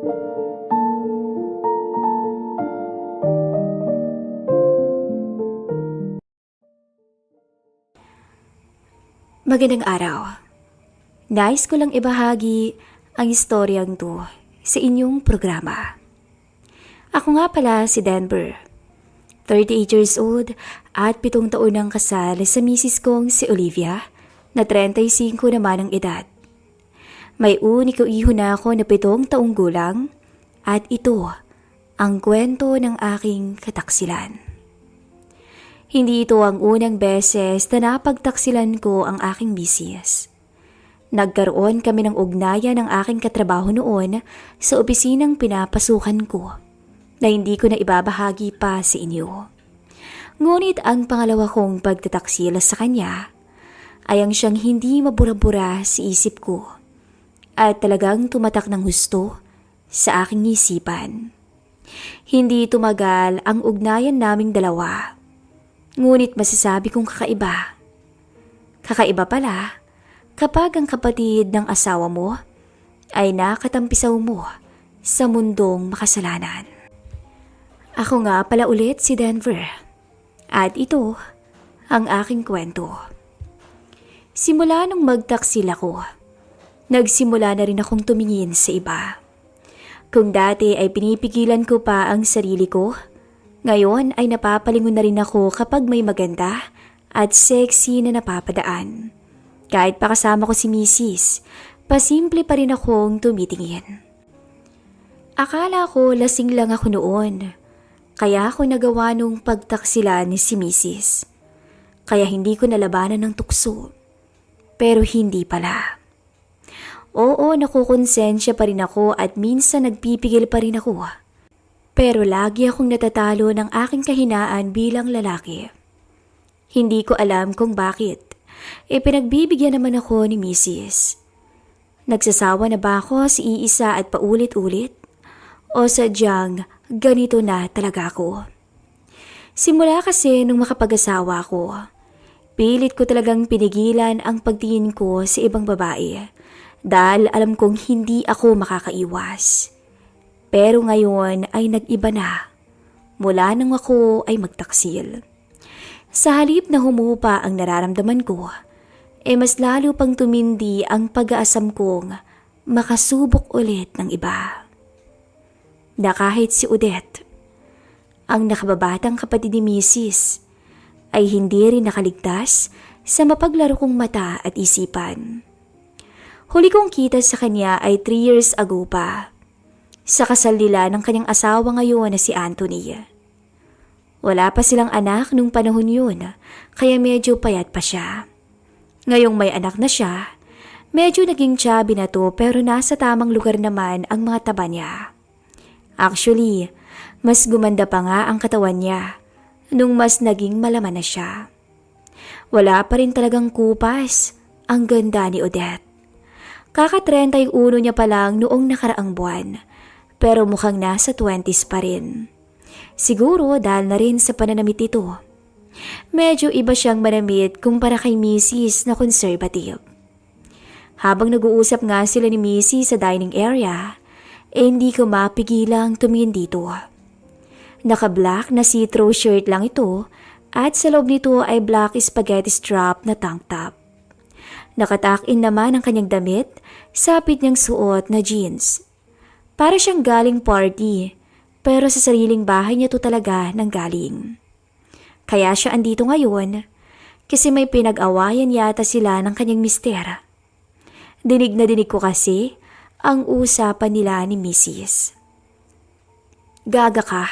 Magandang araw. Nais ko lang ibahagi ang istoryang to sa inyong programa. Ako nga pala si Denver, 38 years old at 7 taon ng kasal sa misis kong si Olivia na 35 naman ang edad. May uniko iho na ako na 7 taong gulang at ito ang kwento ng aking kataksilan. Hindi ito ang unang beses na napagtaksilan ko ang aking misis. Nagkaroon kami ng ugnayan ng aking katrabaho noon sa opisinang pinapasukan ko na hindi ko na ibabahagi pa sa inyo. Ngunit ang pangalawa kong pagtataksila sa kanya ay ang siyang hindi mabura-bura sa isip ko at talagang tumatak ng husto sa aking isipan. Hindi tumagal ang ugnayan naming dalawa. Ngunit masasabi kong kakaiba. Kakaiba pala kapag ang kapatid ng asawa mo ay nakatampisaw mo sa mundong makasalanan. Ako nga pala ulit si Denver at ito ang aking kwento. Simula nung magtaksil ako, nagsimula na rin akong tumingin sa iba. Kung dati ay pinipigilan ko pa ang sarili ko, ngayon ay napapalingon na rin ako kapag may maganda at sexy na napapadaan. Kahit pakasama ko si Mrs., pasimple pa rin akong tumitingin. Akala ko lasing lang ako noon, kaya ako nagawa nung pagtaksilan si Mrs. Kaya hindi ko nalabanan ng tukso. Pero hindi pala. Oo, nakukonsensya pa rin ako at minsan nagpipigil pa rin ako. Pero lagi akong natatalo ng aking kahinaan bilang lalaki. Hindi ko alam kung bakit. Pinagbibigyan naman ako ni Mrs. Nagsasawa na ba ako sa iisa at paulit-ulit? O sadyang ganito na talaga ako? Simula kasi nung makapag-asawa ko, pilit ko talagang pinigilan ang pagtingin ko sa ibang babae dahil alam kong hindi ako makakaiwas. Pero ngayon ay nag-iba na mula nang ako ay magtaksil. Sa halip na humupa ang nararamdaman ko, mas lalo pang tumindi ang pag-aasam kong makasubok ulit ng iba. Na kahit si Odette, ang nakababatang kapatid ni Mrs., ay hindi rin nakaligtas sa mapaglaro kong mata at isipan. Huli kong kita sa kanya ay 3 years ago pa. Sa kasal nila ng kanyang asawa ngayon na si Anthony. Wala pa silang anak nung panahon yun, kaya medyo payat pa siya. Ngayong may anak na siya, medyo naging chubby na to pero nasa tamang lugar naman ang mga taba niya. Actually, mas gumanda pa nga ang katawan niya nung mas naging malaman na siya. Wala pa rin talagang kupas ang ganda ni Odette. Kaka-31 niya pa lang noong nakaraang buwan. Pero mukhang nasa 20s pa rin. Siguro dahil na rin sa pananamit ito. Medyo iba siyang manamit kumpara kay Mrs. na conservative. Habang nag-uusap nga sila ni Mrs. sa dining area, hindi ko mapigilang tumingin dito. Naka-black na see-through shirt lang ito at sa loob nito ay black spaghetti strap na tank top. Nakatakin naman ang kanyang damit sa sapit niyang suot na jeans. Para siyang galing party, pero sa sariling bahay niya to talaga nanggaling. Kaya siya andito ngayon, kasi may pinag-awayan yata sila ng kanyang mister. Dinig na dinig ko kasi ang usapan nila ni Mrs. Gaga ka,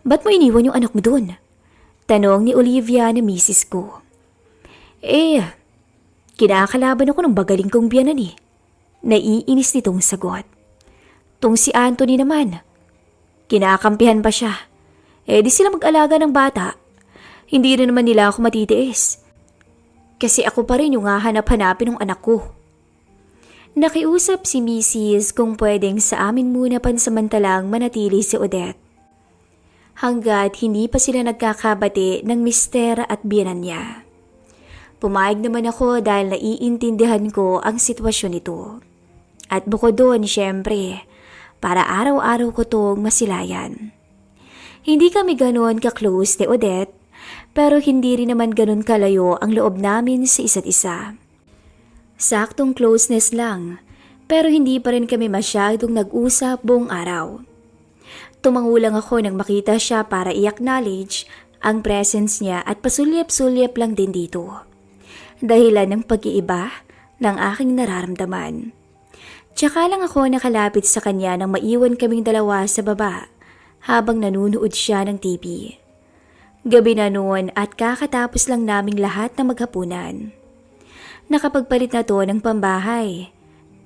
ba't mo iniwan yung anak mo dun? Tanong ni Olivia na Mrs. ko. Kinakalaban ako ng bagaling kong biyanan eh. Naiinis nitong sagot. Tong si Anthony naman, kinakampihan pa siya. Di sila mag-alaga ng bata. Hindi rin naman nila ako matitiis. Kasi ako pa rin yung hahanap-hanapin ng anak ko. Nakiusap si Mrs. kung pwedeng sa amin muna pansamantalang manatili si Odette. Hanggat hindi pa sila nagkakabati ng mister at biyanan niya. Pumayag naman ako dahil naiintindihan ko ang sitwasyon nito. At bukod doon, syempre, para araw-araw ko tong masilayan. Hindi kami ganoon ka-close ni Odette, pero hindi rin naman ganoon kalayo ang loob namin sa isa't isa. Saktong closeness lang, pero hindi pa rin kami masyadong nag-usap buong araw. Tumangulang ako nang makita siya para i-acknowledge ang presence niya at pasulyap-sulyap lang din dito. Dahilan ng pag-iiba ng aking nararamdaman. Tsaka lang ako nakalapit sa kanya nang maiwan kaming dalawa sa baba habang nanunood siya ng TV. Gabi na noon at kakatapos lang naming lahat na maghapunan. Nakapagpalit na to ng pambahay,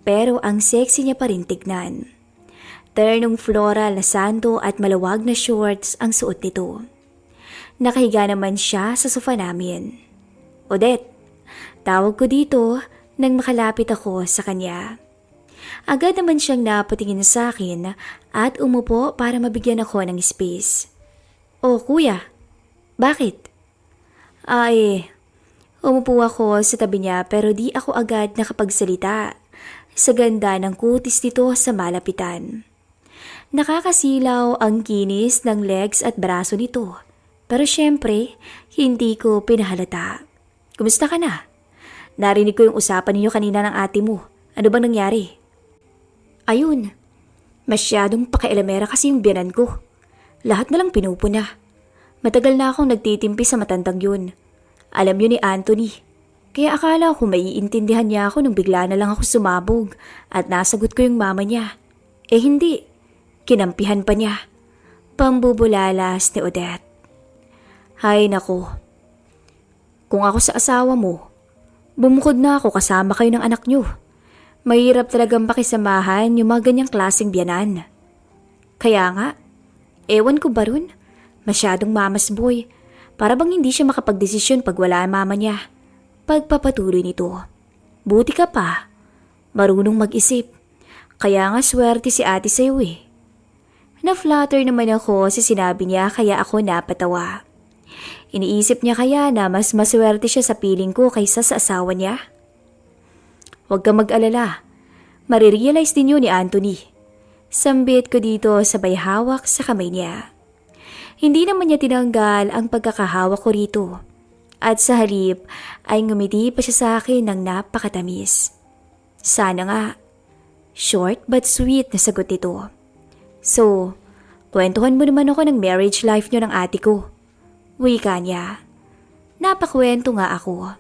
pero ang sexy niya pa rin tignan. Ternong floral na sando at malawag na shorts ang suot nito. Nakahiga naman siya sa sofa namin. Odette, tawag ko dito nang makalapit ako sa kanya. Agad naman siyang napatingin sa akin at umupo para mabigyan ako ng space. Oh kuya, bakit? Umupo ako sa tabi niya pero di ako agad nakapagsalita sa ganda ng kutis nito sa malapitan. Nakakasilaw ang kinis ng legs at braso nito pero syempre hindi ko pinahalata. Kumusta ka na? Narinig ko yung usapan niyo kanina ng ate mo. Ano bang nangyari? Ayun, masyadong pakialamera kasi yung biyanan ko. Lahat na lang pinupuna. Matagal na akong nagtitimpi sa matandang yun. Alam yun ni Anthony. Kaya akala ko maiintindihan niya ako nung bigla na lang ako sumabog at nasagot ko yung mama niya. Eh hindi, kinampihan pa niya. Pambubulalas ni Odette. Hay nako, kung ako sa asawa mo, bumukod na ako kasama kayo ng anak niyo. Mahirap talagang pakisamahan yung mga ganyang klaseng biyanan. Kaya nga, ewan ko ba ron? Masyadong mama's boy. Para bang hindi siya makapagdesisyon pag wala ang mama niya. Pagpapatuloy nito. Buti ka pa. Marunong mag-isip. Kaya nga swerte si ate sa'yo eh. Na-flatter naman ako sa sinabi niya kaya ako napatawa. Iniisip niya kaya na mas maswerte siya sa piling ko kaysa sa asawa niya? Huwag kang mag-alala. Marirealize din yun ni Anthony. Sambit ko dito sabay hawak sa kamay niya. Hindi naman niya tinanggal ang pagkakahawak ko rito. At sa halip ay ngumiti pa siya sa akin ng napakatamis. Sana nga. Short but sweet na sagot nito. So, kwentuhan mo naman ako ng marriage life niyo ng ate ko. Wika niya. Napakwento nga ako.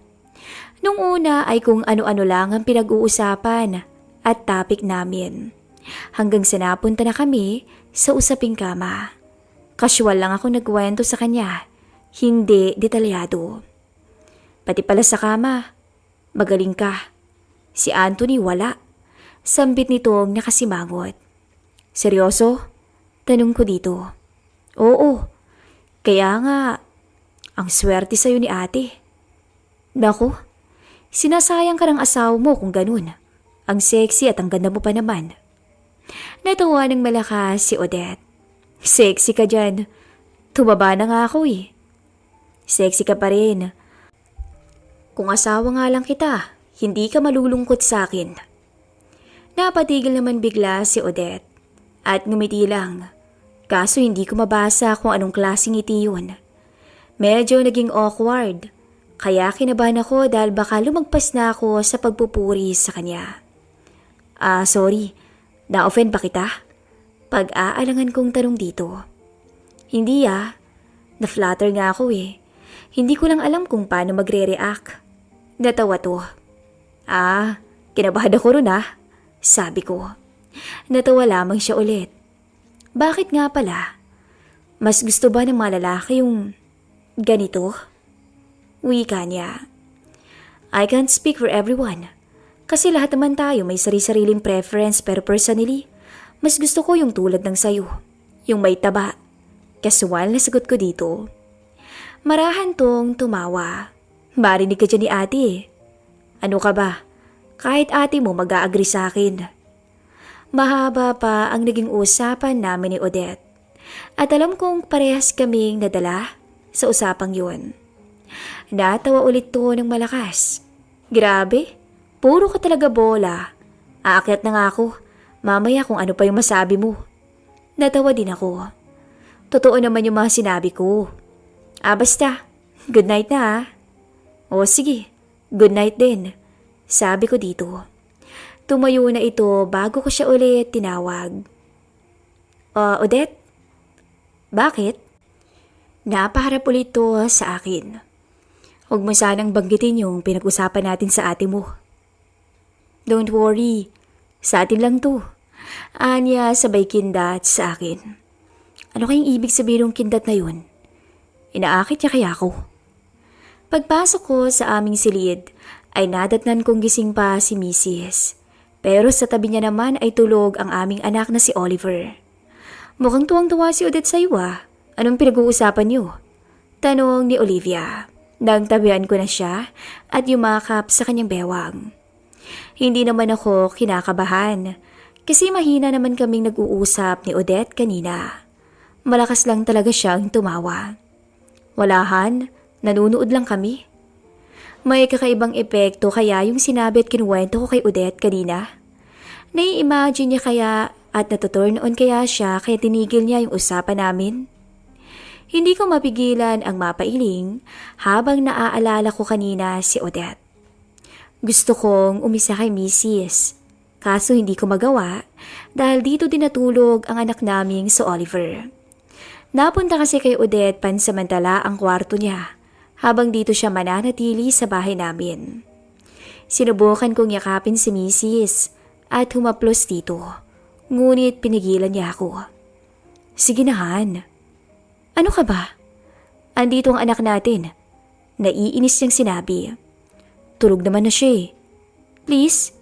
Nung una ay kung ano-ano lang ang pinag-uusapan at topic namin. Hanggang sa napunta na kami sa usaping kama. Casual lang ako nagkwento sa kanya, hindi detalyado. Pati pala sa kama, magaling ka. Si Anthony wala. Sambit nitong nakasimangot. Seryoso? Tanong ko dito. Oo, kaya nga, ang swerte sa'yo ni ate. Naku, sinasayang ka ng asawa mo kung ganun. Ang sexy at ang ganda mo pa naman. Natawa ng malakas si Odette. Sexy ka dyan. Tumaba na nga ako eh. Sexy ka pa rin. Kung asawa nga lang kita, hindi ka malulungkot sa akin. Napatigil naman bigla si Odette at ngumiti lang. Kaso hindi ko mabasa kung anong klaseng ngiti yun. Medyo naging awkward. Kaya kinabahan ako dahil baka lumagpas na ako sa pagpupuri sa kanya. Sorry. Na-offend ba kita? Pag-aalangan kong tanong dito. Hindi na-flatter nga ako eh. Hindi ko lang alam kung paano magre-react. Natawa to. Kinabahan ako ron sabi ko. Natawa lamang siya ulit. Bakit nga pala? Mas gusto ba ng mga lalaki yung ganito? Wika niya. I can't speak for everyone. Kasi lahat naman tayo may sari-sariling preference pero personally, mas gusto ko yung tulad ng sayo. Yung may taba. Casual na sagot ko dito. Marahan tong tumawa. Marinig ka dyan ni ate. Ano ka ba? Kahit ate mo mag-a-agree sa akin. Mahaba pa ang naging usapan namin ni Odette. At alam kong parehas kaming nadala sa usapang yun. Natawa ulit to ng malakas. Grabe, puro ka talaga bola. Aakyat na nga ako. Mamaya kung ano pa yung masabi mo. Natawa din ako. Totoo naman yung mga sinabi ko. Basta. Good night na ha. O sige, good night din. Sabi ko dito. Tumayo na ito bago ko siya ulit tinawag. Odette? Bakit? Napaharap ulit ito sa akin. Huwag mo sanang banggitin yung pinag-usapan natin sa ate mo. Don't worry, sa atin lang to. Anya sabay kindat sa akin. Ano kayang ibig sabihin ng kindat na yun? Inaakit niya kaya ako? Pagpasok ko sa aming silid, ay nadatnan kong gising pa si Mrs. Pero sa tabi niya naman ay tulog ang aming anak na si Oliver. Mukhang tuwang-tuwa si Odette sa iyo ah. Anong pinag-uusapan niyo? Tanong ni Olivia. Nagtabihan ko na siya at yumakap sa kanyang bewang. Hindi naman ako kinakabahan kasi mahina naman kaming nag-uusap ni Odette kanina. Malakas lang talaga siyang tumawa. Walahan, nanunood lang kami. May kakaibang epekto kaya yung sinabi at kinuwento ko kay Odette kanina. Nai-imagine niya kaya at natuturn on kaya siya kaya tinigil niya yung usapan namin. Hindi ko mapigilan ang mapailing habang naaalala ko kanina si Odette. Gusto kong umisa kay Mrs. Kaso hindi ko magawa dahil dito din natulog ang anak naming si Oliver. Napunta kasi kay Odette pansamantala ang kwarto niya habang dito siya mananatili sa bahay namin. Sinubukan kong yakapin si Mrs. at humaplos dito. Ngunit pinigilan niya ako. Sige na Han. Ano ka ba? Andito ang anak natin. Naiinis niyang sinabi. Tulog naman na siya eh. Please,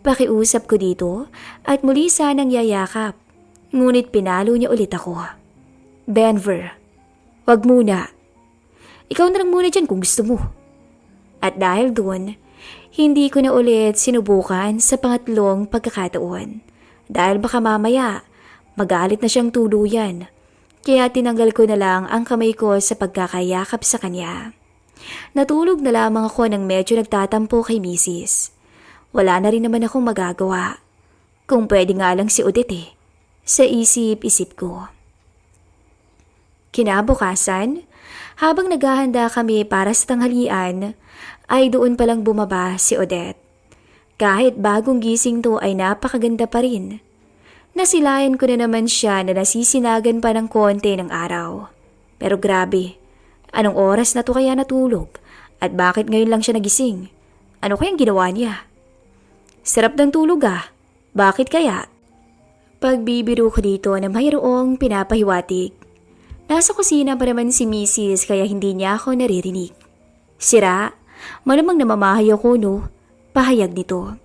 pakiusap ko dito at muli sanang yayakap. Ngunit pinalo niya ulit ako. Denver, wag muna. Ikaw na lang muna dyan kung gusto mo. At dahil doon, hindi ko na ulit sinubukan sa pangatlong pagkakataon. Dahil baka mamaya, magalit na siyang tuluyan. Kaya tinanggal ko na lang ang kamay ko sa pagkakayakap sa kanya. Natulog na lamang ako nang medyo nagtatampo kay Mrs. Wala na rin naman akong magagawa. Kung pwede nga lang si Odette eh. Sa isip-isip ko. Kinabukasan, habang naghahanda kami para sa tanghalian, ay doon palang bumaba si Odette. Kahit bagong gising to ay napakaganda pa rin. Nasilayan ko na naman siya na nasisinagan pa ng konti ng araw. Pero grabe, anong oras na to kaya natulog? At bakit ngayon lang siya nagising? Ano kayang ginawa niya? Sarap ng tulog ah. Bakit kaya? Pagbibiro ko dito na mayroong pinapahiwatig. Nasa kusina pa naman si Mrs. kaya hindi niya ako naririnig. Sira, malamang namamahay ako no? Pahayag nito.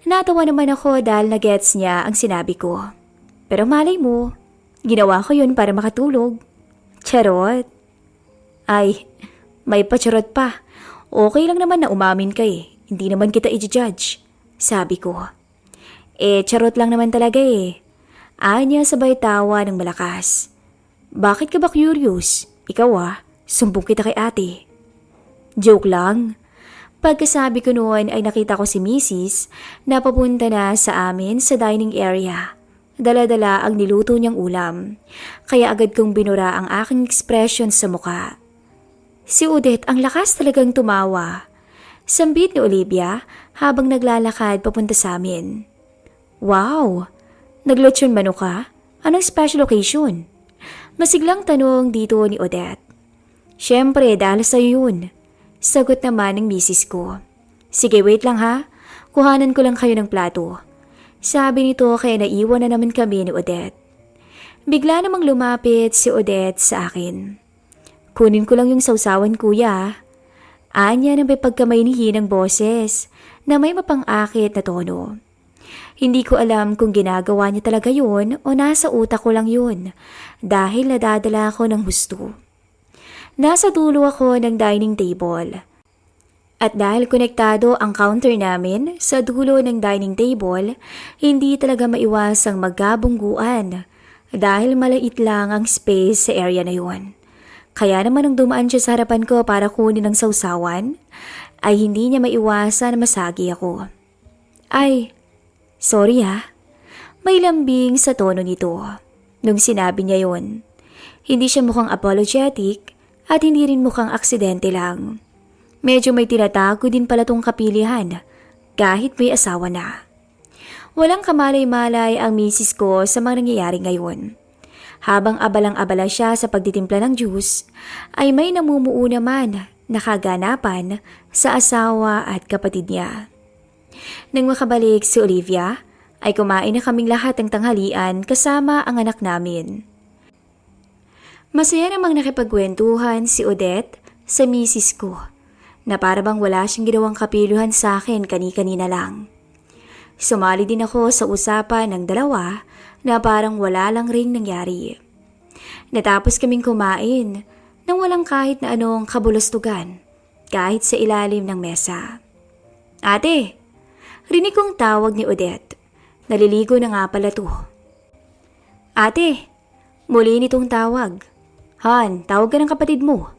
Natawa naman ako dahil na-gets niya ang sinabi ko. Pero malay mo, ginawa ko yun para makatulog. Charot. Ay, may pacharot pa. Okay lang naman na umamin ka eh. Hindi naman kita i-judge. Sabi ko. Charot lang naman talaga eh. Anya sabay tawa ng malakas. Bakit ka ba curious? Ikaw sumbong kita kay ate. Joke lang. Pagkasabi ko noon ay nakita ko si Mrs. na papunta na sa amin sa dining area. Dala-dala ang niluto niyang ulam. Kaya agad kong binura ang aking expression sa muka. Si Odette ang lakas talagang tumawa. Sambit ni Olivia habang naglalakad papunta sa amin. Wow! Naglechon mano ka? Anong special occasion? Masiglang tanong dito ni Odette. Siyempre dahil sa'yo yun. Sagot naman ng misis ko. Sige wait lang ha. Kuhanan ko lang kayo ng plato. Sabi nito kaya naiwan na naman kami ni Odette. Bigla namang lumapit si Odette sa akin. Kunin ko lang yung sausawan kuya. Anya na may pagkamaynihin ng boses na may mapang-akit na tono. Hindi ko alam kung ginagawa niya talaga yun o nasa utak ko lang yun dahil nadadala ako ng husto. Nasa dulo ako ng dining table. At dahil konektado ang counter namin sa dulo ng dining table, hindi talaga maiwasang magkabungguan dahil malait lang ang space sa area na yun. Kaya naman nung dumaan siya sa harapan ko para kunin ang sausawan, ay hindi niya maiwasan na masagi ako. Ay, sorry ha. May lambing sa tono nito nung sinabi niya yon. Hindi siya mukhang apologetic at hindi rin mukhang aksidente lang. Medyo may tinatago din pala tong kapilihan kahit may asawa na. Walang kamalay-malay ang misis ko sa mga nangyayari ngayon. Habang abalang-abala siya sa pagtitimpla ng juice, ay may namumuo naman na kaganapan sa asawa at kapatid niya. Nang makabalik si Olivia, ay kumain na kaming lahat ng tanghalian kasama ang anak namin. Masaya namang nakipagkwentuhan si Odette sa misis ko na para bang wala siyang ginawang kapiluhan sa akin kani-kanina lang. Sumali din ako sa usapan ng dalawa na parang wala lang ring nangyari. Natapos kaming kumain nang walang kahit na anong kabulastugan kahit sa ilalim ng mesa. Ate, rinig kong tawag ni Odette. Naliligo na nga pala to. Ate, muli nitong tawag. Han, tawag ka ng kapatid mo.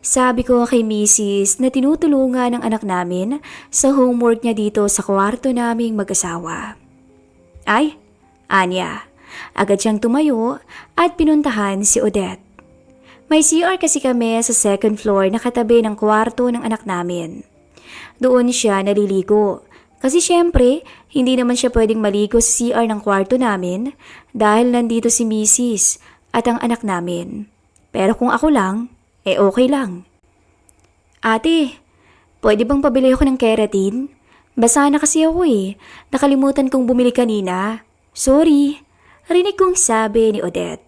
Sabi ko kay Mrs. na tinutulungan ng anak namin sa homework niya dito sa kwarto naming mag-asawa. Ay, Anya, agad siyang tumayo at pinuntahan si Odette. May CR kasi kami sa second floor na katabi ng kwarto ng anak namin. Doon siya naliligo kasi syempre hindi naman siya pwedeng maligo sa CR ng kwarto namin dahil nandito si Mrs. at ang anak namin. Pero kung ako lang, okay lang. Ate, pwede bang pabili ako ng keratin? Basa na kasi ako Nakalimutan kong bumili kanina. Sorry. Rinig kong sabi ni Odette.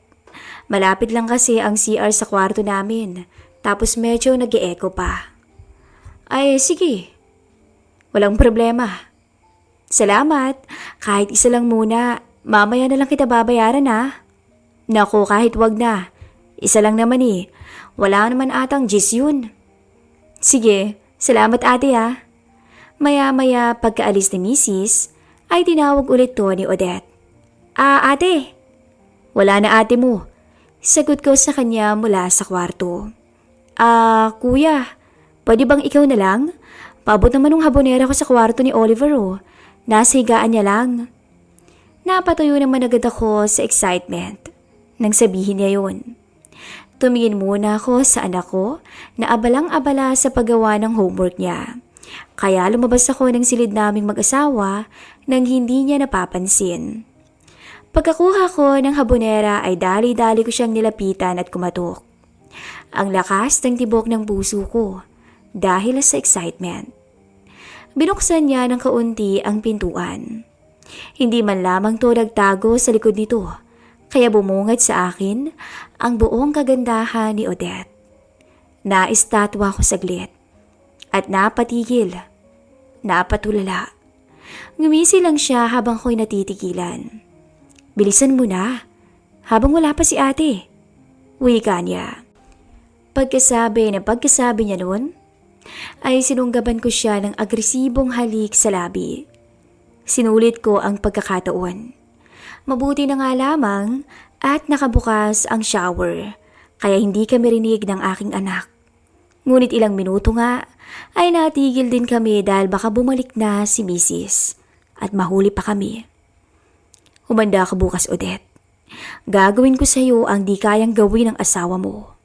Malapit lang kasi ang CR sa kwarto namin. Tapos medyo nag-e-echo pa. Ay, sige. Walang problema. Salamat. Kahit isa lang muna. Mamaya na lang kita babayaran Naku, kahit wag na. Isa lang naman Wala naman atang gis yun. Sige, salamat ate Maya-maya pagkaalis ni Mrs. ay tinawag ulit to ni Odette. Ate. Wala na ate mo. Sagot ko sa kanya mula sa kwarto. Kuya, pwede bang ikaw na lang? Paabot naman ng habonera ko sa kwarto ni Oliver Nasa higaan niya lang. Napatayo naman agad ako sa excitement nang sabihin niya yun. Tumingin muna ako sa anak ko na abalang-abala sa paggawa ng homework niya. Kaya lumabas ako ng silid naming mag-asawa nang hindi niya napapansin. Pagkakuha ko ng habonera ay dali-dali ko siyang nilapitan at kumatok. Ang lakas ng tibok ng puso ko dahil sa excitement. Binuksan niya ng kaunti ang pintuan. Hindi man lamang to nagtago sa likod nito, kaya bumungad sa akin ang buong kagandahan ni Odette. Naistatwa ko saglit at napatigil, napatulala. Ngumisi lang siya habang ako'y natitigilan. Bilisan mo na, habang wala pa si ate. Wika niya. Pagkasabi niya noon, ay sinunggaban ko siya ng agresibong halik sa labi. Sinulit ko ang pagkakataon. Mabuti na nga lamang at nakabukas ang shower, kaya hindi kami rinig ng aking anak. Ngunit ilang minuto nga ay natigil din kami dahil baka bumalik na si Mrs. at mahuli pa kami. Humanda ka bukas, Odette. Gagawin ko sa iyo ang di kayang gawin ng asawa mo.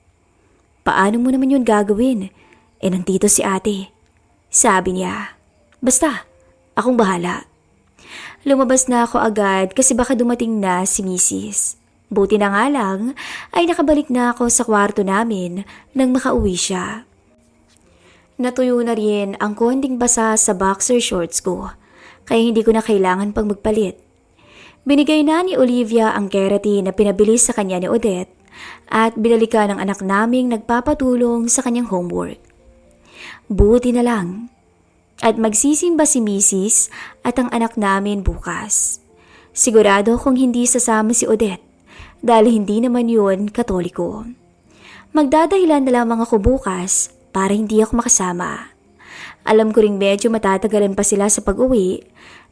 Paano mo naman yun gagawin? Nandito si ate. Sabi niya. Basta, akong bahala. Lumabas na ako agad kasi baka dumating na si Mrs. Buti na nga lang ay nakabalik na ako sa kwarto namin nang makauwi siya. Natuyo na rin ang konting basa sa boxer shorts ko, kaya hindi ko na kailangan pang magpalit. Binigay na ni Olivia ang keratin na pinabili sa kanya ni Odette at binalikan ng anak naming nagpapatulong sa kanyang homework. Buti na lang. At magsisimba si Mrs. at ang anak namin bukas. Sigurado kung hindi sasama si Odette dahil hindi naman yun Katoliko. Magdadahilan na lamang ako bukas para hindi ako makasama. Alam ko ring medyo matatagalan pa sila sa pag-uwi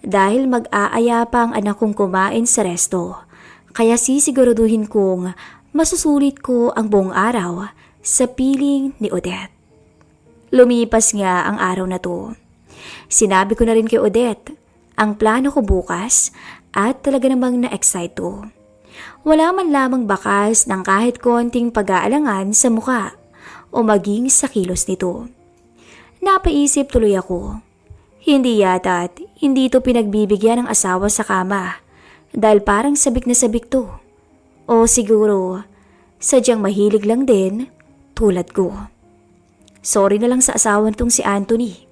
dahil mag-aaya pa ang anak kong kumain sa resto. Kaya sisiguraduhin kong masusulit ko ang buong araw sa piling ni Odette. Lumipas nga ang araw na to. Sinabi ko na rin kay Odette, ang plano ko bukas at talaga namang na-excite to. Wala man lamang bakas ng kahit konting pag-aalangan sa muka o maging sa kilos nito. Napaisip tuloy ako. Hindi yata at hindi ito pinagbibigyan ng asawa sa kama dahil parang sabik na sabik to. O siguro, sadyang mahilig lang din tulad ko. Sorry na lang sa asawa nitong si Anthony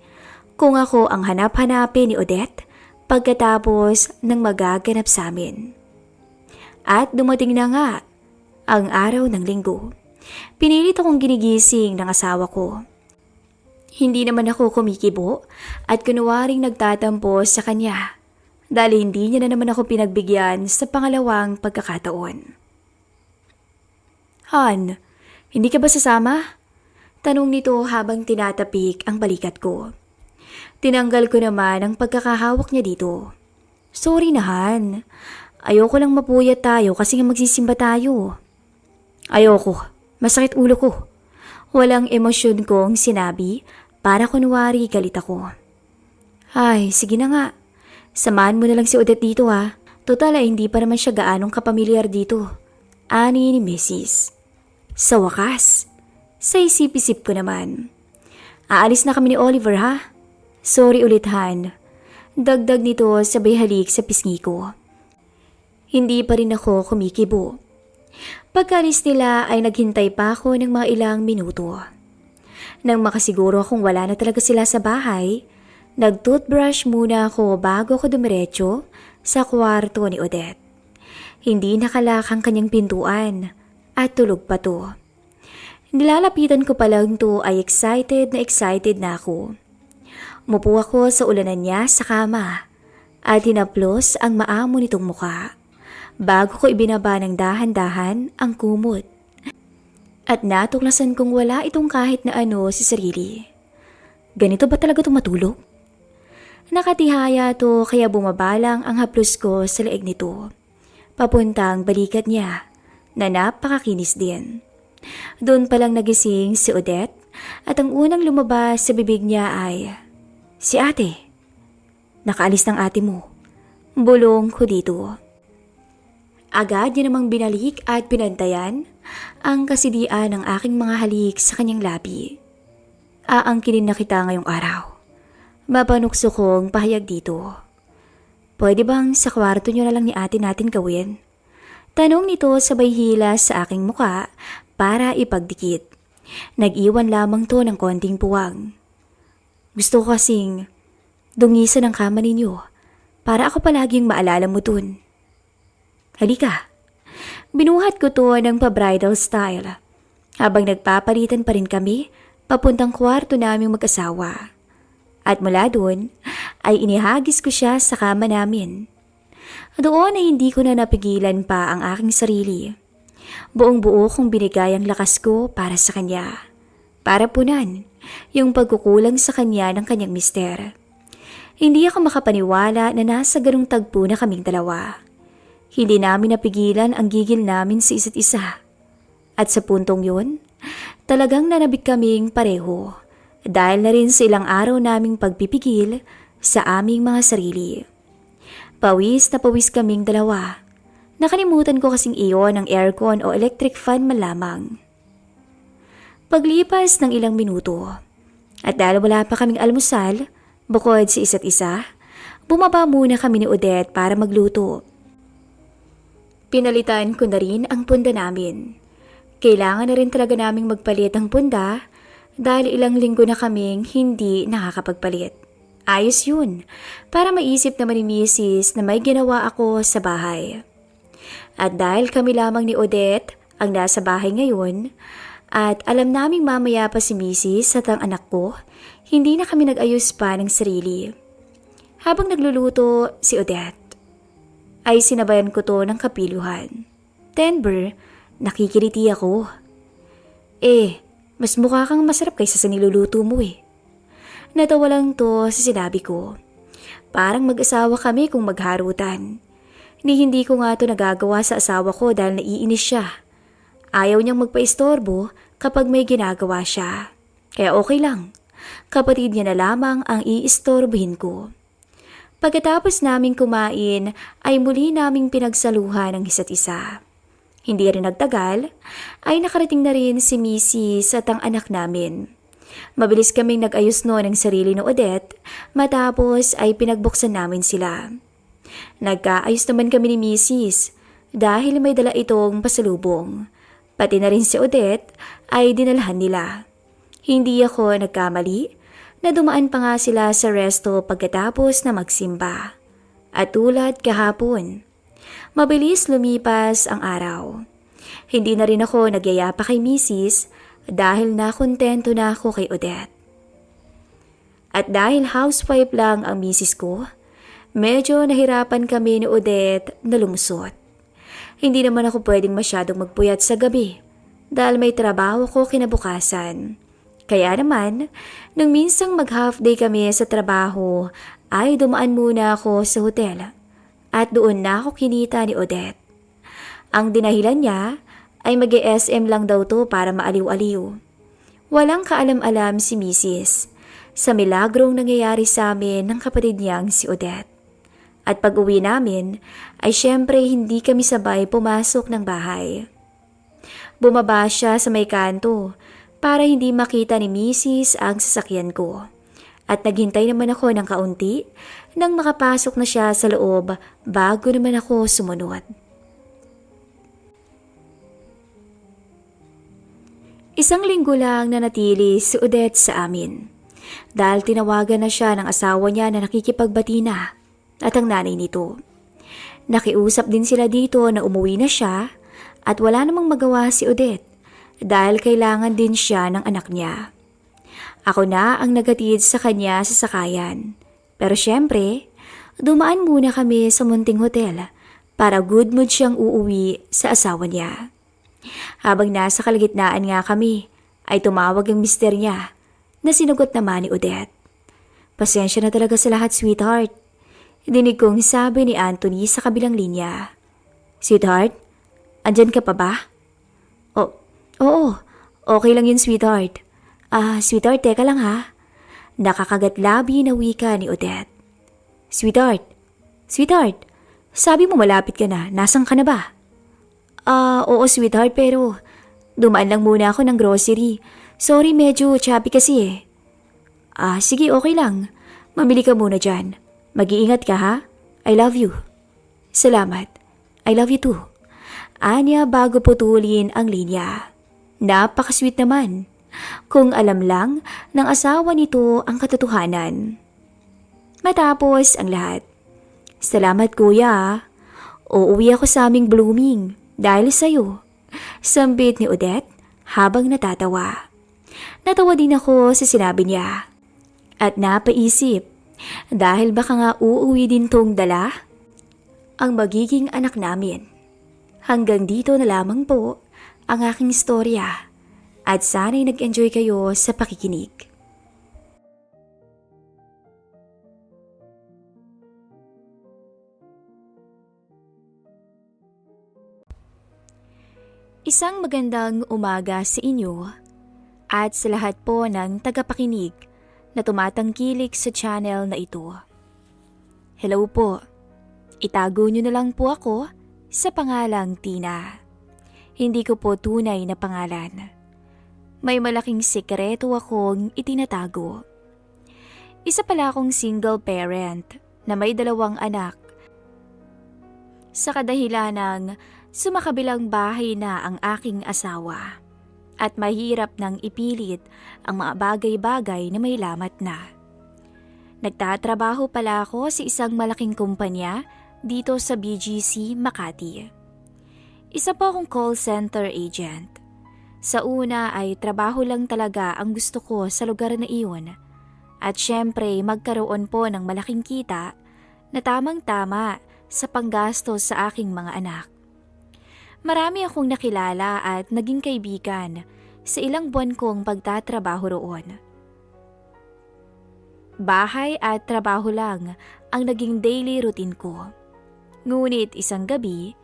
kung ako ang hanap-hanapin ni Odette pagkatapos ng magaganap sa amin. At dumating na nga ang araw ng linggo. Pinilit akong ginigising ng asawa ko. Hindi naman ako kumikibo at kunwaring nagtatampo sa kanya dahil hindi niya na naman ako pinagbigyan sa pangalawang pagkakataon. Han, hindi ka ba sasama? Tanong nito habang tinatapik ang balikat ko. Tinanggal ko naman ang pagkakahawak niya dito. Sorry na Han. Ayoko lang mapuyat tayo kasi nga magsisimba tayo. Ayoko. Masakit ulo ko. Walang emosyon kong sinabi para kunwari galit ako. Ay, sige na nga. Samahan mo na lang si Odette dito ha. Total ay hindi pa naman siya gaanong kapamilyar dito. Ani ni Mrs. Sa wakas, sa isip-isip ko naman. Aalis na kami ni Oliver ha? Sorry ulit Han. Dagdag nito sabay halik sa pisngi ko. Hindi pa rin ako kumikibo. Pagkalis nila ay naghintay pa ako ng mga ilang minuto. Nang makasiguro akong wala na talaga sila sa bahay, nag-toothbrush muna ako bago ako dumiretso sa kwarto ni Odette. Hindi nakalak ang kanyang pintuan at tulog pa to. Nilalapitan ko pa lang to ay excited na ako. Umupo ako sa ulanan niya sa kama at hinaplos ang maamo nitong mukha. Bago ko ibinaba ng dahan-dahan ang kumot. At natuklasan kong wala itong kahit na ano sa sarili. Ganito ba talaga itong matulog? Nakatihaya to kaya bumabalang ang haplos ko sa leeg nito. Papuntang balikat niya na napakakinis din. Doon palang nagising si Odette at ang unang lumabas sa bibig niya ay, "Si ate, nakaalis ng ate mo." Bulong ko dito. Agad niya namang binalik at pinantayan ang kasidian ng aking mga halik sa kanyang labi. Aangkinin na kita ngayong araw. Mapanukso kong pahayag dito. Pwede bang sa kwarto niyo na lang ni ate natin gawin? Tanong nito sabay hila sa aking muka para ipagdikit. Nag-iwan lamang to ng konting puwang. Gusto ko kasing dungisan ang kama ninyo para ako palaging maalala mo dun. Halika. Binuhat ko to ng pa-bridal style habang nagpapalitan pa rin kami papuntang kwarto naming mag-asawa. At mula doon ay inihagis ko siya sa kama namin. Doon ay hindi ko na napigilan pa ang aking sarili. Buong buo kong binigay ang lakas ko para sa kanya. Para punan yung pagkukulang sa kanya ng kanyang mister. Hindi ako makapaniwala na nasa ganung tagpo na kaming dalawa. Hindi namin napigilan ang gigil namin sa isa't isa. At sa puntong yun, talagang nanabik kaming pareho dahil na rin sa ilang araw naming pagpipigil sa aming mga sarili. Pawis na pawis kaming dalawa. Nakalimutan ko kasing iyon ang aircon o electric fan man lamang. Paglipas ng ilang minuto, at dahil wala pa kaming almusal, bukod sa isa't isa, bumaba muna kami ni Odette para magluto. Pinalitan ko na rin ang punda namin. Kailangan na rin talaga naming magpalit ang punda dahil ilang linggo na kaming hindi nakakapagpalit. Ayos yun, para maisip naman ni Mrs. na may ginawa ako sa bahay. At dahil kami lamang ni Odette ang nasa bahay ngayon, at alam naming mamaya pa si Mrs. at ang anak ko, hindi na kami nag-ayos pa ng sarili. Habang nagluluto si Odette, ay sinabayan ko to ng kapiluhan. Denver, nakikiliti ako. Mas mukha kang masarap kaysa sa niluluto mo eh. Natawa lang to sa sinabi ko. Parang mag-asawa kami kung magharutan. Hindi ko nga to nagagawa sa asawa ko dahil naiinis siya. Ayaw niyang magpaistorbo kapag may ginagawa siya. Kaya okay lang. Kapatid niya na lamang ang iistorbohin ko. Pagkatapos naming kumain ay muli naming pinagsaluhan ang isa't isa. Hindi rin nagtagal ay nakarating na rin si Mrs. at ang anak namin. Mabilis kaming nag-ayos noon ng sarili ni Odette matapos ay pinagbuksan namin sila. Nagkaayos naman kami ni Mrs. dahil may dala itong pasalubong. Pati na rin si Odette ay dinalhan nila. Hindi ako nagkamali na dumaan pa nga sila sa resto pagkatapos na magsimba. At tulad kahapon, mabilis lumipas ang araw. Hindi na rin ako nagyayapa kay Mrs. dahil nakontento na ako kay Odette. At dahil housewife lang ang Mrs. ko, medyo nahirapan kami ni Odette na lumusot. Hindi naman ako pwedeng masyadong magpuyat sa gabi dahil may trabaho ko kinabukasan. Kaya naman, nung minsang mag-half day kami sa trabaho, ay dumaan muna ako sa hotel at doon na ako kinita ni Odette. Ang dinahilan niya ay mag-SM lang daw to para maaliw-aliw. Walang kaalam-alam si Mrs. sa milagrong nangyayari sa amin ng kapatid niyang si Odette. At pag-uwi namin ay syempre hindi kami sabay pumasok ng bahay. Bumaba siya sa may kanto para hindi makita ni Mrs. ang sasakyan ko. At naghintay naman ako ng kaunti nang makapasok na siya sa loob bago naman ako sumunod. Isang linggo lang nanatili si Odette sa amin dahil tinawagan na siya ng asawa niya na nakikipagbati na at ang nanay nito. Nakiusap din sila dito na umuwi na siya at wala namang magawa si Odette dahil kailangan din siya ng anak niya. Ako na ang nagatid sa kanya sa sakayan. Pero syempre, dumaan muna kami sa munting hotel para good mood siyang uuwi sa asawa niya. Habang nasa kalagitnaan nga kami, ay tumawag ang mister niya na sinagot naman ni Odette. Pasensya na talaga sa lahat, sweetheart. Dinig kong sabi ni Anthony sa kabilang linya. Sweetheart, andyan ka pa ba? Oo, okay lang yun, sweetheart. Sweetheart, teka lang ha. Nakakagat-labi na wika ni Odette. Sweetheart, sabi mo malapit ka na, nasan ka na ba? Oo sweetheart, pero dumaan lang muna ako ng grocery. Sorry, medyo choppy kasi eh. Sige, okay lang. Mamili ka muna dyan. Mag-iingat ka ha? I love you. Salamat. I love you too. Anya bago putulin ang linya. Napakasweet naman. Kung alam lang ng asawa nito ang katotohanan. Matapos ang lahat. Salamat kuya. Uuwi ako sa aming blooming dahil sa'yo. Sambit ni Odette habang natatawa. Natawa din ako sa sinabi niya. At napaisip dahil baka nga uuwi din tong dala ang magiging anak namin. Hanggang dito na lamang po ang aking istorya at sana'y nag-enjoy kayo sa pakikinig. Isang magandang umaga sa inyo at sa lahat po ng tagapakinig na tumatangkilik sa channel na ito. Hello po, itago nyo na lang po ako sa pangalang Tina. Hindi ko po tunay na pangalan. May malaking sikreto akong itinatago. Isa pala akong single parent na may 2 anak. Sa kadahilan ng sumakabilang bahay na ang aking asawa at mahirap nang ipilit ang mga bagay-bagay na may lamat na. Nagtatrabaho pala ako sa isang malaking kumpanya dito sa BGC, Makati. Isa po akong call center agent. Sa una ay trabaho lang talaga ang gusto ko sa lugar na iyon. At syempre magkaroon po ng malaking kita na tamang-tama sa panggastos sa aking mga anak. Marami akong nakilala at naging kaibigan sa ilang buwan kong pagtatrabaho roon. Bahay at trabaho lang ang naging daily routine ko. Ngunit isang gabi,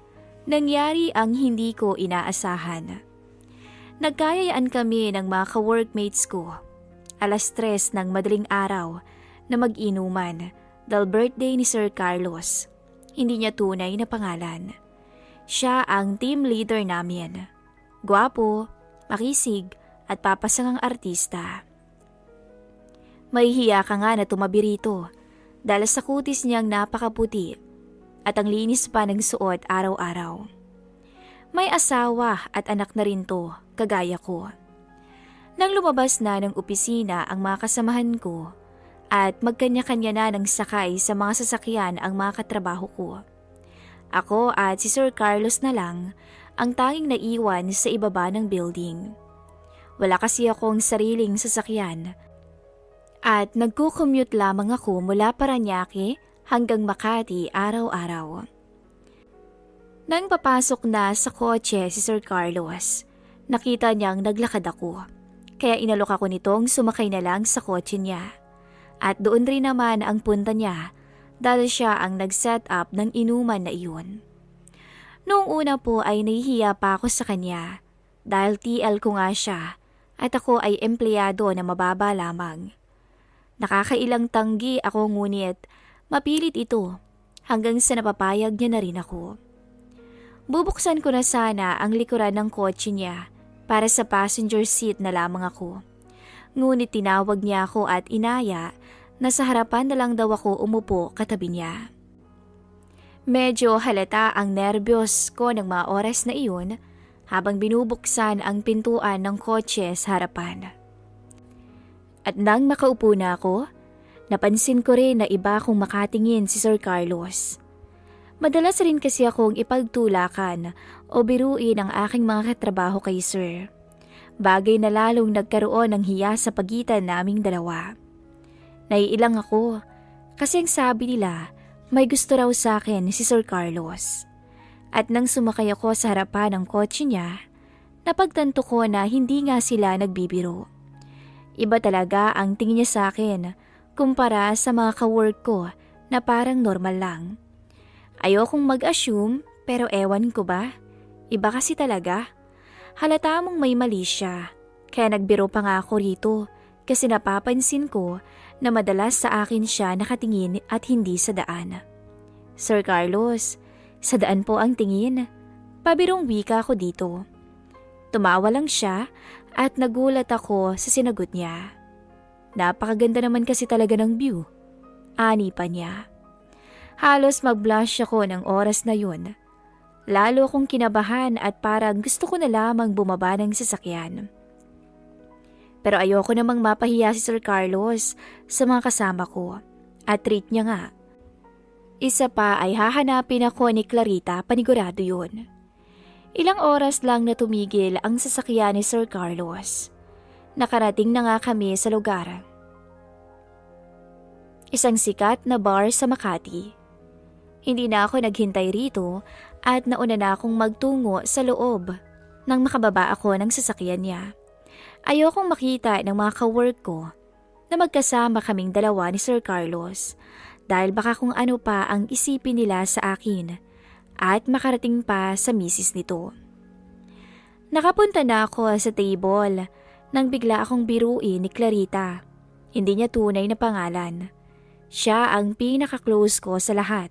nangyari ang hindi ko inaasahan. Nagkayayaan kami ng mga ka-workmates ko. 3:00 ng madaling araw na mag-inuman dahil birthday ni Sir Carlos. Hindi niya tunay na pangalan. Siya ang team leader namin. Gwapo, makisig, at papasangang artista. Mahihiya ka nga na tumabi rito dahil sa kutis niyang napakaputi at ang linis pa ng suot araw-araw. May asawa at anak na rin to, kagaya ko. Nang lumabas na ng opisina ang mga kasamahan ko at magkanya-kanya na ng sakay sa mga sasakyan ang mga katrabaho ko, ako at si Sir Carlos na lang ang tanging naiwan sa ibaba ng building. Wala kasi akong sariling sasakyan at nagko-commute lamang ako mula Parañaque hanggang Makati araw-araw. Nang papasok na sa kotse si Sir Carlos, nakita niyang naglakad ako. Kaya inalok ako nitong sumakay na lang sa kotse niya. At doon rin naman ang punta niya dahil siya ang nag-set up ng inuman na iyon. Noong una po ay nahihiya pa ako sa kanya dahil TL ko nga siya at ako ay empleyado na mababa lamang. Nakakailang tanggi ako ngunit mapilit ito hanggang sa napapayag niya na rin ako. Bubuksan ko na sana ang likuran ng kotse niya para sa passenger seat na lamang ako. Ngunit tinawag niya ako at inaya na sa harapan na lang daw ako umupo katabi niya. Medyo halata ang nerbiyos ko ng mga oras na iyon habang binubuksan ang pintuan ng kotse sa harapan. At nang makaupo na ako, napansin ko rin na iba akong makatingin si Sir Carlos. Madalas rin kasi akong ipagtulakan o biruin ang aking mga katrabaho kay Sir. Bagay na lalong nagkaroon ng hiya sa pagitan naming dalawa. Naiilang ako kasi ang sabi nila may gusto raw sa akin si Sir Carlos. At nang sumakay ako sa harapan ng kotse niya, napagtanto ko na hindi nga sila nagbibiro. Iba talaga ang tingin niya sa akin kumpara sa mga ka-work ko na parang normal lang. Ayokong mag-assume pero ewan ko ba? Iba kasi talaga. Halata mong may mali siya. Kaya nagbiro pa nga ako rito kasi napapansin ko na madalas sa akin siya nakatingin at hindi sa daan. Sir Carlos, sa daan po ang tingin. Pabirong wika ako dito. Tumawa lang siya at nagulat ako sa sinagot niya. Napakaganda naman kasi talaga ng view. Ani pa niya. Halos mag-blush ako ng oras na yun. Lalo akong kinabahan at parang gusto ko na lamang bumaba ng sasakyan. Pero ayoko namang mapahiya si Sir Carlos sa mga kasama ko at treat niya nga. Isa pa ay hahanapin ako ni Clarita, panigurado yun. Ilang oras lang na tumigil ang sasakyan ni Sir Carlos. Nakarating na nga kami sa lugar. Isang sikat na bar sa Makati. Hindi na ako naghintay rito at nauna na akong magtungo sa loob nang makababa ako ng sasakyan niya. Ayokong makita ng mga ka-work ko na magkasama kaming dalawa ni Sir Carlos dahil baka kung ano pa ang isipin nila sa akin at makarating pa sa misis nito. Nakapunta na ako sa table nang bigla akong biruin ni Clarita. Hindi niya tunay na pangalan. Siya ang pinaka-close ko sa lahat.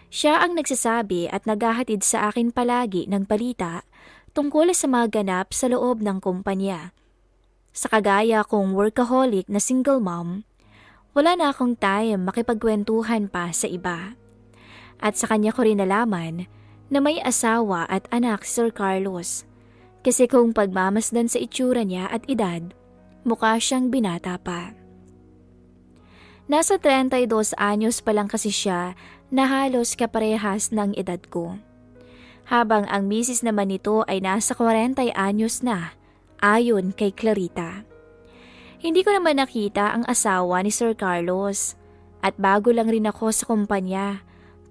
Siya ang nagsasabi at naghahatid sa akin palagi ng balita tungkol sa mga ganap sa loob ng kumpanya. Sa kagaya kong workaholic na single mom, wala na akong time makipagkwentuhan pa sa iba. At sa kanya ko rin nalaman na may asawa at anak si Sir Carlos. Kasi kung pagmamasdan sa itsura niya at edad, mukha siyang binata pa. Nasa 32 anyos pa lang kasi siya na halos kaparehas ng edad ko. Habang ang misis naman nito ay nasa 40 anyos na, ayon kay Clarita. Hindi ko naman nakita ang asawa ni Sir Carlos at bago lang rin ako sa kumpanya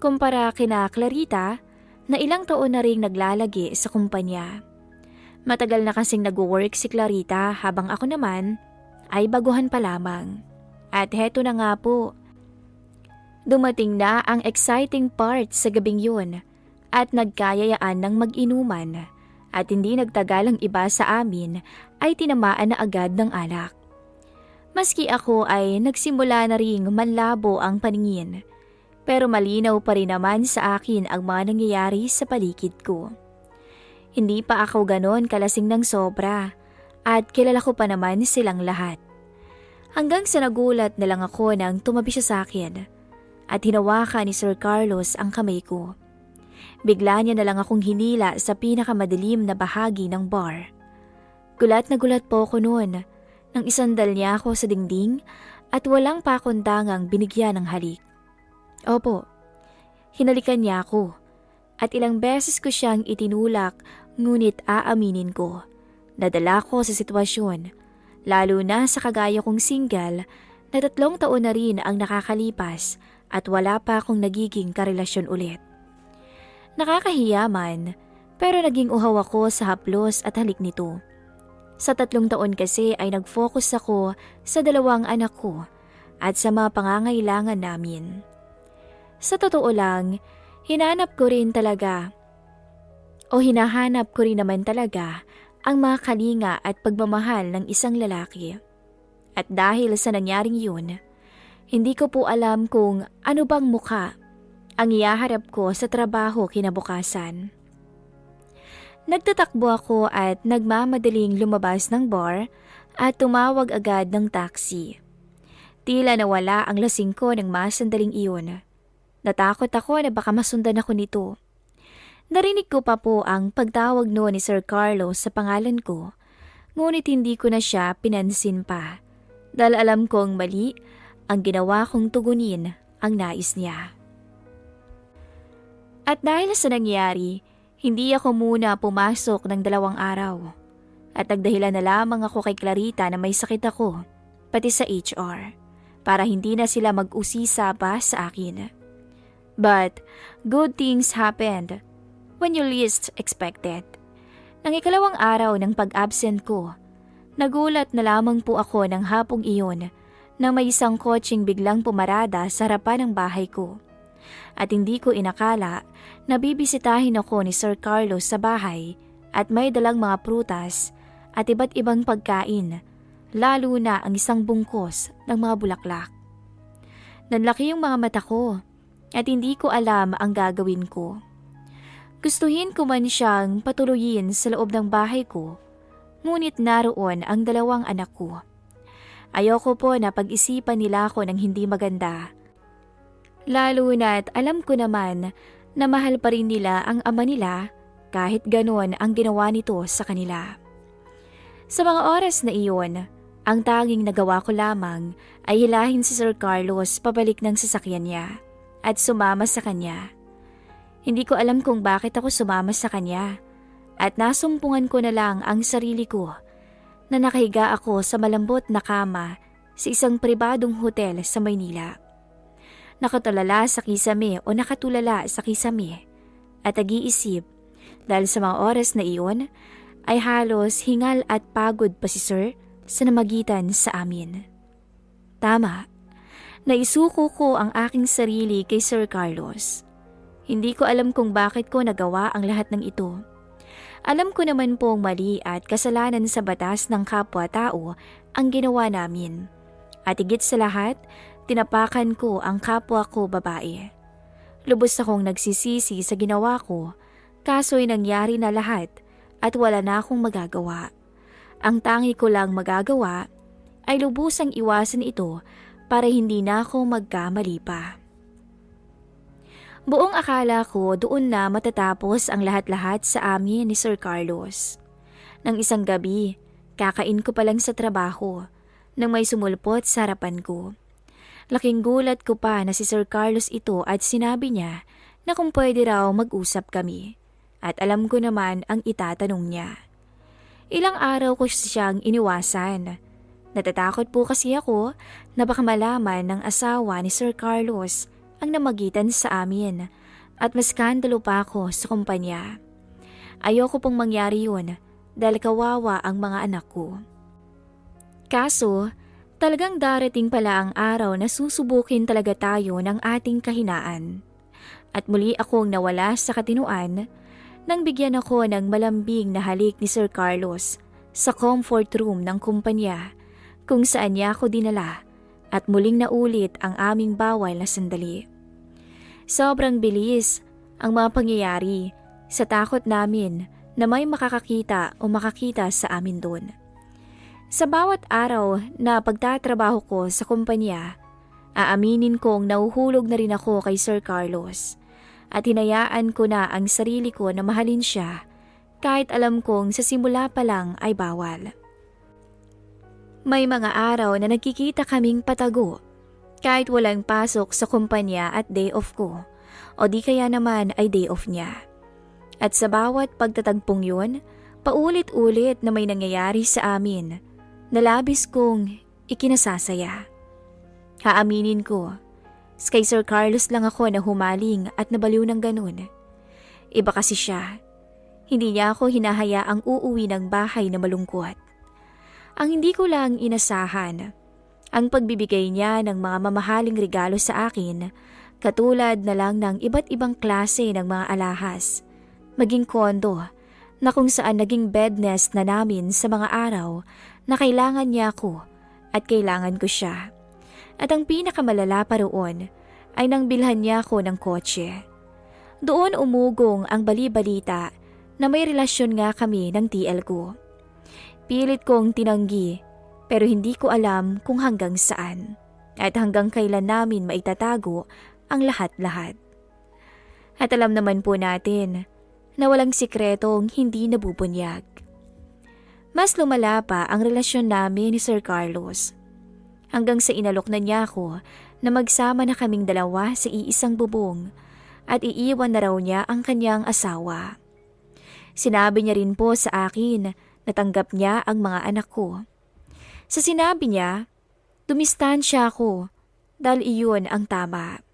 kumpara kina Clarita na ilang taon na ring naglalagi sa kumpanya. Matagal na kasing nag-work si Clarita habang ako naman ay baguhan pa lamang. At heto na nga po. Dumating na ang exciting part sa gabing yun at nagkayayaan ng mag-inuman at hindi nagtagal ang iba sa amin ay tinamaan na agad ng alak. Maski ako ay nagsimula na ring manlabo ang paningin, pero malinaw pa rin naman sa akin ang mga nangyayari sa paligid ko. Hindi pa ako ganon kalasing ng sobra at kilala ko pa naman silang lahat. Hanggang sa nagulat na lang ako nang tumabi siya sa akin at hinawakan ni Sir Carlos ang kamay ko. Bigla niya na lang akong hinila sa pinakamadilim na bahagi ng bar. Gulat na gulat po ako noon nang isandal niya ako sa dingding at walang pakundangang binigyan ng halik. Opo, hinalikan niya ako at ilang beses ko siyang itinulak, ngunit aaminin ko, nadala ko sa sitwasyon, lalo na sa kagaya kong single na 3 taon na rin ang nakakalipas at wala pa akong nagiging karelasyon ulit. Nakakahiya man, pero naging uhaw ako sa haplos at halik nito. Sa 3 taon kasi ay nag-focus ako sa 2 anak ko at sa mga pangangailangan namin. Sa totoo lang, hinahanap ko rin naman talaga ang mga kalinga at pagmamahal ng isang lalaki. At dahil sa nangyaring yun, hindi ko po alam kung ano bang mukha ang ihaharap ko sa trabaho kinabukasan. Nagtatakbo ako at nagmamadaling lumabas ng bar at tumawag agad ng taxi. Tila nawala ang lasing ko ng masandaling iyon. Natakot ako na baka masundan ako nito. Narinig ko pa po ang pagtawag noon ni Sir Carlos sa pangalan ko, ngunit hindi ko na siya pinansin pa dahil alam kong mali ang ginawa kong tugunin ang nais niya. At dahil sa nangyari, hindi ako muna pumasok ng 2 araw at nagdahilan na lamang ako kay Clarita na may sakit ako, pati sa HR, para hindi na sila mag-usisa pa sa akin. But good things happened when you least expected. Nang 2 araw ng pag-absent ko, nagulat na lamang po ako ng hapong iyon na may isang kotseng biglang pumarada sa harapan ng bahay ko. At hindi ko inakala na bibisitahin ako ni Sir Carlos sa bahay at may dalang mga prutas at iba't ibang pagkain, lalo na ang isang bungkos ng mga bulaklak. Nanlaki yung mga mata ko at hindi ko alam ang gagawin ko. Gustuhin ko man siyang patuloyin sa loob ng bahay ko, ngunit naroon ang 2 anak ko. Ayoko po na pag-isipan nila ako ng hindi maganda. Lalo na't alam ko naman na mahal pa rin nila ang ama nila kahit ganon ang ginawa nito sa kanila. Sa mga oras na iyon, ang tanging nagawa ko lamang ay hilahin si Sir Carlos pabalik ng sasakyan niya at sumama sa kanya. Hindi ko alam kung bakit ako sumama sa kanya at nasumpungan ko na lang ang sarili ko na nakahiga ako sa malambot na kama sa isang pribadong hotel sa Maynila. Nakatulala sa kisame at nag-iisip dahil sa mga oras na iyon ay halos hingal at pagod pa si Sir sa namagitan sa amin. Tama, naisuko ko ang aking sarili kay Sir Carlos. Hindi ko alam kung bakit ko nagawa ang lahat ng ito. Alam ko naman pong mali at kasalanan sa batas ng kapwa-tao ang ginawa namin. At higit sa lahat, tinapakan ko ang kapwa ko babae. Lubos akong nagsisisi sa ginawa ko, kaso'y nangyari na lahat at wala na akong magagawa. Ang tangi ko lang magagawa ay lubusang iwasan ito para hindi na ako magkamali pa. Buong akala ko doon na matatapos ang lahat-lahat sa amin ni Sir Carlos. Nang isang gabi, kakain ko pa lang sa trabaho nang may sumulpot sa harapan ko. Laking gulat ko pa na si Sir Carlos ito at sinabi niya na kung pwede raw mag-usap kami. At alam ko naman ang itatanong niya. Ilang araw ko siyang iniwasan. Natatakot po kasi ako na baka malaman ng asawa ni Sir Carlos ang namagitan sa amin at maskandalo pa ako sa kumpanya. Ayoko pong mangyari yun dahil kawawa ang mga anak ko. Kaso, talagang darating pala ang araw na susubukin talaga tayo ng ating kahinaan. At muli akong nawala sa katinuan nang bigyan ako ng malambing na halik ni Sir Carlos sa comfort room ng kumpanya kung saan niya ako dinala at muling naulit ang aming bawal na sandali. Sobrang bilis ang mga pangyayari sa takot namin na may makakakita o makakita sa amin doon. Sa bawat araw na pagtatrabaho ko sa kumpanya, aaminin kong nahuhulog na rin ako kay Sir Carlos at hinayaan ko na ang sarili ko na mahalin siya kahit alam kong sa simula pa lang ay bawal. May mga araw na nagkikita kaming patago kahit walang pasok sa kumpanya at day off ko o di kaya naman ay day off niya. At sa bawat pagtatagpong yun, paulit-ulit na may nangyayari sa amin na labis kong ikinasasaya. Haaminin ko, kay Sir Carlos lang ako na humaling at nabaliw ng ganun. Iba kasi siya. Hindi niya ako hinahayaang uuwi ng bahay na malungkot. Ang hindi ko lang inasahan, ang pagbibigay niya ng mga mamahaling regalo sa akin, katulad na lang ng iba't ibang klase ng mga alahas, maging kondo na kung saan naging bed nest na namin sa mga araw na kailangan niya ako at kailangan ko siya. At ang pinakamalala pa roon ay nang bilhan niya ako ng kotse. Doon umugong ang bali-balita na may relasyon nga kami ng TL ko. Pilit kong tinanggi pero hindi ko alam kung hanggang saan at hanggang kailan namin maitatago ang lahat-lahat. At alam naman po natin na walang sikretong hindi nabubunyag. Mas lumala pa ang relasyon namin ni Sir Carlos. Hanggang sa inalok na niya ako na magsama na kaming dalawa sa iisang bubong at iiwan na raw niya ang kanyang asawa. Sinabi niya rin po sa akin na tanggap niya ang mga anak ko. Sa sinabi niya, dumistansya ako dahil iyon ang tama.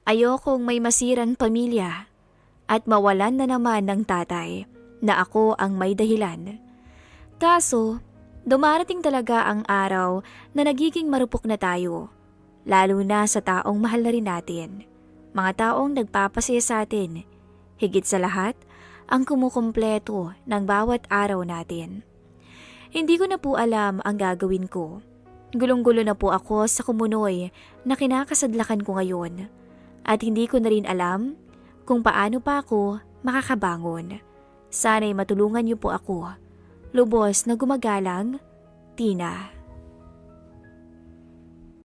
Ayokong may masirang pamilya at mawalan na naman ng tatay na ako ang may dahilan. Kaso, dumarating talaga ang araw na nagiging marupok na tayo, lalo na sa taong mahal na rin natin, mga taong nagpapasaya sa atin, higit sa lahat, ang kumukumpleto ng bawat araw natin. Hindi ko na po alam ang gagawin ko. Gulong-gulo na po ako sa kumunoy na kinakasadlakan ko ngayon at hindi ko na rin alam kung paano pa ako makakabangon. Sana'y matulungan niyo po ako. Lubos na gumagalang, Tina.